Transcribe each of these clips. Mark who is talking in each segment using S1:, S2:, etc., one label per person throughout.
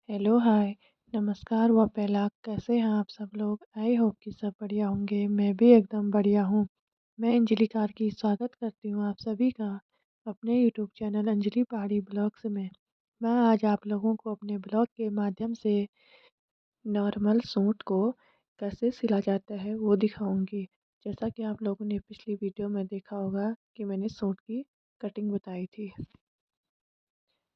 S1: Hello, हाय, नमस्कार व पहला कैसे हैं आप सब लोग? आई होप कि सब बढ़िया होंगे। मैं भी एकदम बढ़िया हूँ। मैं अंजलि कार्की स्वागत करती हूँ आप सभी का अपने यूट्यूब चैनल अंजलि पहाड़ी ब्लॉग्स में। मैं आज आप लोगों को अपने ब्लॉग के माध्यम से नॉर्मल सूट को कैसे सिला जाता है वो दिखाऊंगी। जैसा कि आप लोगों ने पिछली वीडियो में देखा होगा कि मैंने सूट की कटिंग बताई थी।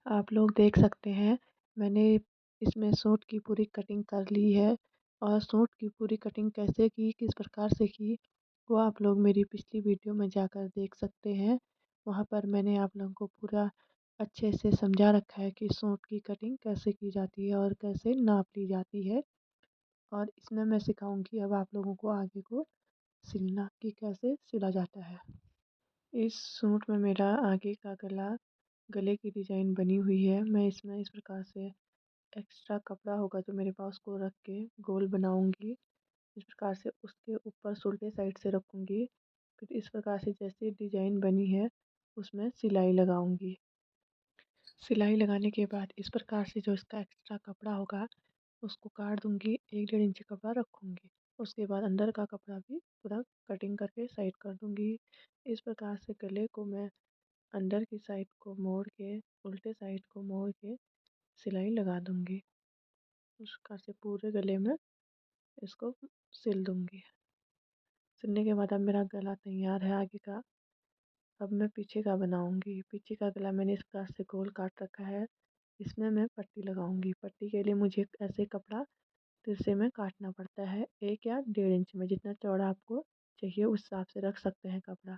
S1: आप लोग देख सकते हैं मैंने इसमें सूट की पूरी कटिंग कर ली है। और सूट की पूरी कटिंग कैसे की, किस प्रकार से की, वो आप लोग मेरी पिछली वीडियो में जाकर देख सकते हैं। वहाँ पर मैंने आप लोगों को पूरा अच्छे से समझा रखा है कि सूट की कटिंग कैसे की जाती है और कैसे नाप ली जाती है। और इसमें मैं सिखाऊंगी अब आप लोगों को आगे को सिलना कि कैसे सिला जाता है। इस सूट में मेरा आगे का गले की डिज़ाइन बनी हुई है। मैं इसमें इस प्रकार से एक्स्ट्रा कपड़ा होगा जो मेरे पास को रख के गोल बनाऊंगी। इस प्रकार से उसके ऊपर उल्टे साइड से रखूंगी। फिर इस प्रकार से जैसे डिज़ाइन बनी है उसमें सिलाई लगाऊंगी। सिलाई लगाने के बाद इस प्रकार से जो इसका एक्स्ट्रा कपड़ा होगा उसको काट दूंगी। 1-1.5 इंच कपड़ा रखूंगी। उसके बाद अंदर का कपड़ा भी पूरा कटिंग करके साइड कर दूंगी। इस प्रकार से गले को मैं अंदर की साइड को मोड़ के उल्टे साइड को मोड़ के सिलाई लगा दूंगी। उस प्रकार से पूरे गले में इसको सिल दूंगी। सिलने के बाद अब मेरा गला तैयार है आगे का। अब मैं पीछे का बनाऊंगी। पीछे का गला मैंने इस प्रकार से गोल काट रखा है। इसमें मैं पट्टी लगाऊंगी। पट्टी के लिए मुझे ऐसे कपड़ा तिरछे में काटना पड़ता है। 1 या 1.5 इंच में जितना चौड़ा आपको चाहिए उस हिसाब से रख सकते हैं कपड़ा।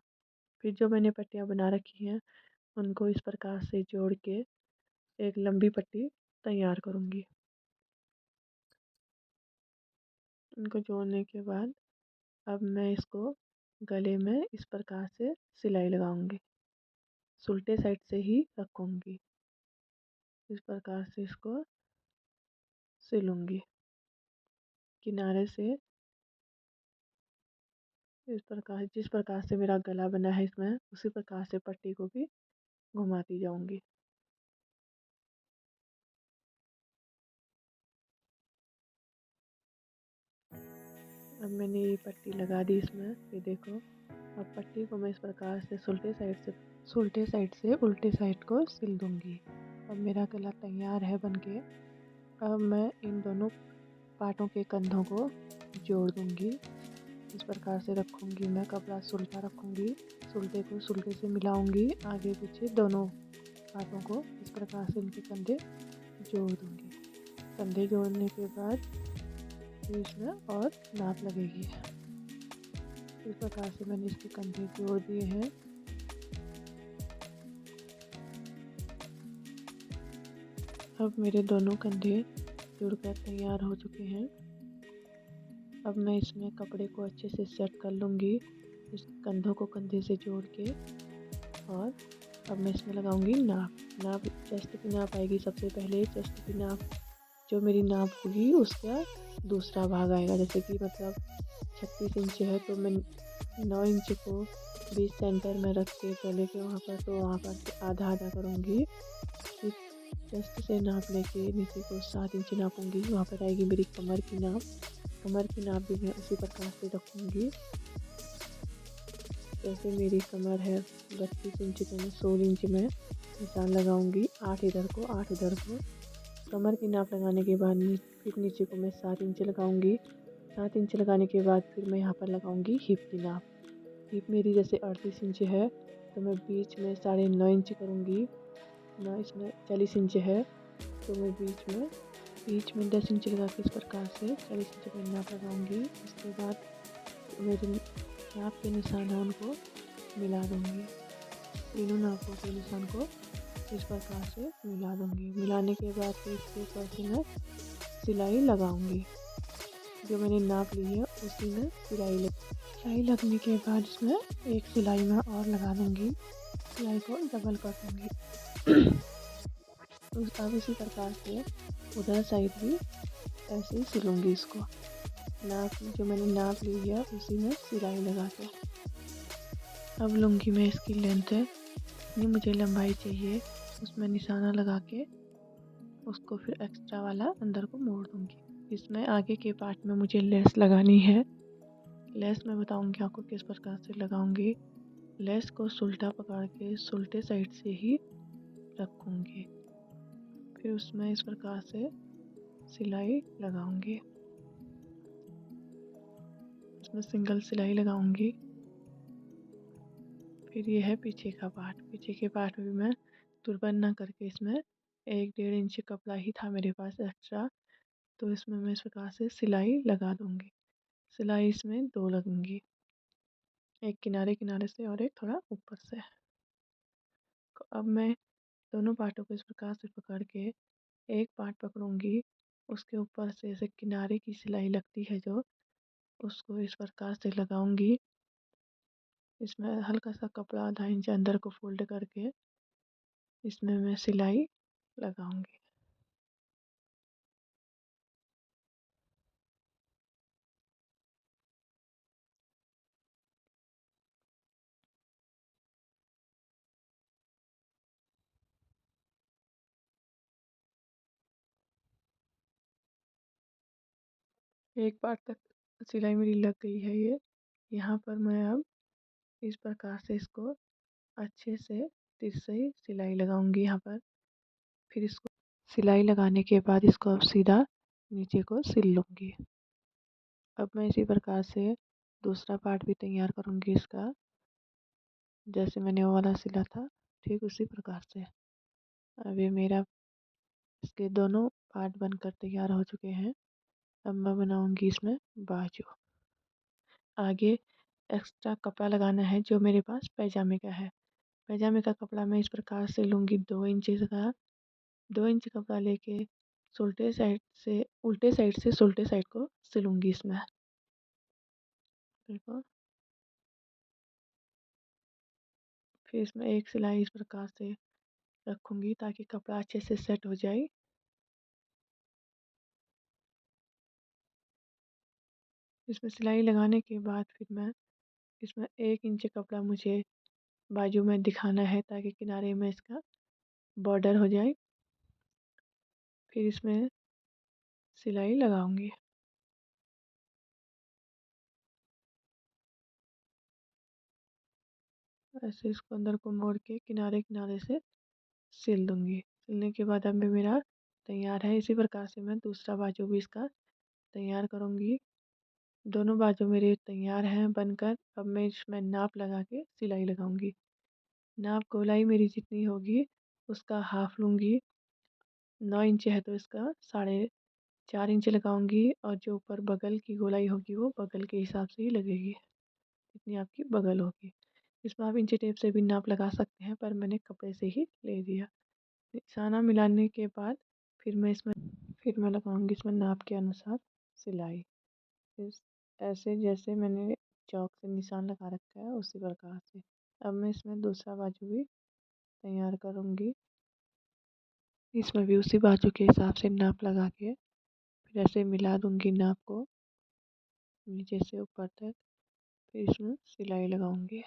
S1: फिर जो मैंने पट्टियाँ बना रखी हैं उनको इस प्रकार से जोड़ के एक लंबी पट्टी तैयार करूँगी। इनको जोड़ने के बाद अब मैं इसको गले में इस प्रकार से सिलाई लगाऊंगी। उल्टे साइड से ही रखूंगी। इस प्रकार से इसको सिलूंगी किनारे से। इस प्रकार जिस प्रकार से मेरा गला बना है इसमें उसी प्रकार से पट्टी को भी घुमाती जाऊंगी। अब मैंने ये पट्टी लगा दी इसमें। ये देखो, अब पट्टी को मैं इस प्रकार से उल्टे साइड को सिल दूंगी। अब मेरा गला तैयार है बनके। अब मैं इन दोनों पार्टों के कंधों को जोड़ दूंगी। इस प्रकार से रखूंगी। मैं कपड़ा सुलटा रखूंगी। सुलटे को सुलटे से मिलाऊंगी। आगे पीछे दोनों पार्टों को इस प्रकार से इनके कंधे जोड़ दूंगी। कंधे जोड़ने के बाद बीच में और नाप लगेगी। इस प्रकार से मैंने इसके कंधे जोड़ दिए हैं। अब मेरे दोनों कंधे जुड़कर तैयार हो चुके हैं। अब मैं इसमें कपड़े को अच्छे से सेट कर लूँगी इस कंधों को कंधे से जोड़ के। और अब मैं इसमें लगाऊंगी नाप चेस्ट की नाप आएगी। सबसे पहले चेस्ट की नाप जो मेरी नाप होगी उसका दूसरा भाग आएगा। जैसे कि मतलब 36 इंच है तो मैं 9 इंच को बीच सेंटर में रख के गले के वहाँ पर तो वहाँ पर आधा आधा करूँगी। फिर चेस्ट से नाप लेके नीचे को 7 इंच नापूंगी। वहाँ पर आएगी मेरी कमर की नाप। कमर की नाप भी मैं उसी प्रकार से रखूँगी। जैसे मेरी कमर है 32 इंच तो मैं 16 इंच में निशान लगाऊंगी। 8 इधर को 8 इधर को। कमर की नाप लगाने के बाद फिर नीचे को मैं 7 इंच लगाऊंगी। 7 इंच लगाने के बाद फिर मैं यहाँ पर लगाऊंगी हिप की नाप। हिप मेरी जैसे 38 इंच है तो मैं बीच में 9.5 इंच करूँगी। ना इसमें 40 इंच है तो मैं बीच में 10 इंच लगा के इस प्रकार से 40 इंच में नाप लगाऊंगी। उसके बाद मेरे नाप के निशान है उनको मिला दूंगी। तीनों नापों के निशान को इस प्रकार से मिला दूंगी। मिलाने के बाद फिर इसके ऊपर से मैं सिलाई लगाऊंगी। जो मैंने नाप ली है उसी में सिलाई लगने के बाद इसमें एक सिलाई मैं और लगा दूंगी। सिलाई को डबल कर दूंगी। अब इसी प्रकार से उधर साइड भी ऐसे ही सिलूंगी इसको। जो मैंने नाप ली है उसी में सिलाई लगा के। अब लूँगी मैं इसकी लेंथ है जितनी मुझे लंबाई चाहिए उसमें निशाना लगा के उसको फिर एक्स्ट्रा वाला अंदर को मोड़ दूँगी। इसमें आगे के पार्ट में मुझे लेस लगानी है। लेस मैं बताऊँगी आपको किस प्रकार से लगाऊँगी। लेस को सुल्टा पकड़ के सुल्टे साइड से ही रखूँगी, फिर उसमें इस प्रकार से सिलाई लगाऊँगी। इसमें सिंगल सिलाई लगाऊँगी। फिर ये है पीछे का पार्ट। पीछे के पार्ट में भी मैं तुरबन ना करके इसमें 1-1.5 इंच कपड़ा ही था मेरे पास एक्स्ट्रा, तो इसमें मैं इस प्रकार से सिलाई लगा दूँगी। सिलाई इसमें 2 लगूँगी, एक किनारे किनारे से और एक थोड़ा ऊपर से। अब मैं दोनों पार्टों को इस प्रकार से पकड़ के एक पार्ट पकड़ूँगी, उसके ऊपर से ऐसे किनारे की सिलाई लगती है जो, उसको इस प्रकार से लगाऊँगी। इसमें हल्का सा कपड़ा आधा इंच अंदर को फोल्ड करके इसमें मैं सिलाई लगाऊँगी। एक पार्ट तक सिलाई मेरी लग गई है ये। यहाँ पर मैं अब इस प्रकार से इसको अच्छे से तिरछी सिलाई लगाऊंगी यहाँ पर। फिर इसको सिलाई लगाने के बाद इसको अब सीधा नीचे को सिल लूँगी। अब मैं इसी प्रकार से दूसरा पार्ट भी तैयार करूँगी इसका, जैसे मैंने वो वाला सिला था ठीक उसी प्रकार से। अब ये मेरा इसके दोनों पार्ट बनकर तैयार हो चुके हैं। अब मैं बनाऊँगी इसमें बाजू। आगे एक्स्ट्रा कपड़ा लगाना है जो मेरे पास पैजामे का है। पैजामे का कपड़ा मैं इस प्रकार से लूँगी 2 इंच का। 2 इंच कपड़ा लेके उल्टे साइड से सुल्टे साइड को सिलूँगी इसमें। देखो, फिर इसमें एक सिलाई इस प्रकार से रखूँगी ताकि कपड़ा अच्छे से सेट हो जाए। इसमें सिलाई लगाने के बाद फिर मैं इसमें 1 इंच कपड़ा मुझे बाजू में दिखाना है ताकि किनारे में इसका बॉर्डर हो जाए। फिर इसमें सिलाई लगाऊँगी। ऐसे इसको अंदर को मोड़ के किनारे किनारे से सिल दूँगी। सिलने के बाद अब मेरा तैयार है। इसी प्रकार से मैं दूसरा बाजू भी इसका तैयार करूँगी। दोनों बाजू मेरे तैयार हैं बनकर। अब मैं इसमें नाप लगा के सिलाई लगाऊँगी। नाप गोलाई मेरी जितनी होगी उसका हाफ लूँगी। 9 इंच है तो इसका 4.5 इंच लगाऊँगी, और जो ऊपर बगल की गोलाई होगी वो बगल के हिसाब से ही लगेगी, जितनी आपकी बगल होगी। इसमें आप इंची टेप से भी नाप लगा सकते हैं, पर मैंने कपड़े से ही ले दिया। निशाना मिलाने के बाद फिर मैं लगाऊंगी इसमें नाप के अनुसार सिलाई। इस ऐसे जैसे मैंने चौक से निशान लगा रखा है उसी प्रकार से। अब मैं इसमें दूसरा बाजू भी तैयार करूँगी। इसमें भी उसी बाजू के हिसाब से नाप लगा के फिर ऐसे मिला दूँगी नाप को नीचे से ऊपर तक। फिर इसमें सिलाई लगाऊँगी।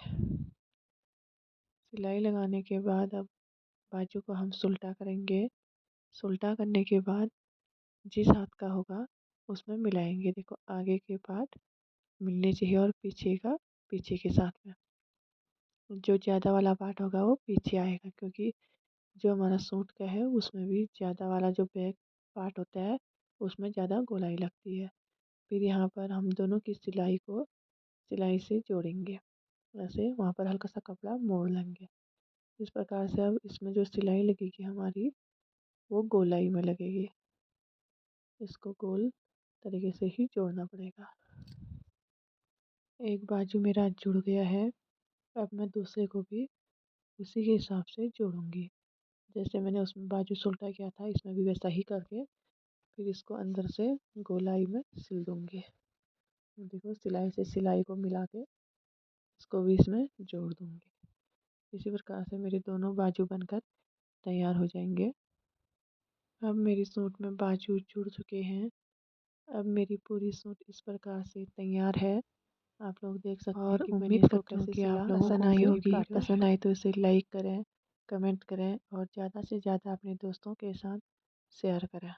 S1: सिलाई लगाने के बाद अब बाजू को हम सुल्टा करेंगे। सुल्टा करने के बाद जिस हाथ का होगा उसमें मिलाएंगे। देखो, आगे के पार्ट मिलने चाहिए और पीछे का पीछे के साथ में। जो ज़्यादा वाला पार्ट होगा वो पीछे आएगा, क्योंकि जो हमारा सूट का है उसमें भी ज़्यादा वाला जो बैक पार्ट होता है उसमें ज़्यादा गोलाई लगती है। फिर यहाँ पर हम दोनों की सिलाई को सिलाई से जोड़ेंगे। वैसे वहाँ पर हल्का सा कपड़ा मोड़ लेंगे। इस प्रकार से अब इसमें जो सिलाई लगेगी हमारी वो गोलाई में लगेगी। इसको गोल तरीके से ही जोड़ना पड़ेगा। एक बाजू मेरा जुड़ गया है। अब मैं दूसरे को भी उसी के हिसाब से जोड़ूंगी। जैसे मैंने उसमें बाजू सुल्टा किया था इसमें भी वैसा ही करके फिर इसको अंदर से गोलाई में सिल दूंगी। देखो, सिलाई से सिलाई को मिला के इसको भी इसमें जोड़ दूंगी। इसी प्रकार से मेरे दोनों बाजू बनकर तैयार हो जाएंगे। अब मेरी सूट में बाजू जुड़ चुके हैं। अब मेरी पूरी सूट इस प्रकार से तैयार है। आप लोग देख सकते हैं
S2: और
S1: कि मैंने
S2: उम्मीद
S1: इसको
S2: करती हूँ
S1: कैसे
S2: कि
S1: सिला।
S2: आप लोगों
S1: पसंद
S2: को
S1: आई
S2: मेरी
S1: होगी।
S2: वीडियो
S1: पसंद आई तो इसे लाइक करें, कमेंट करें और ज़्यादा से ज़्यादा अपने दोस्तों के साथ शेयर करें।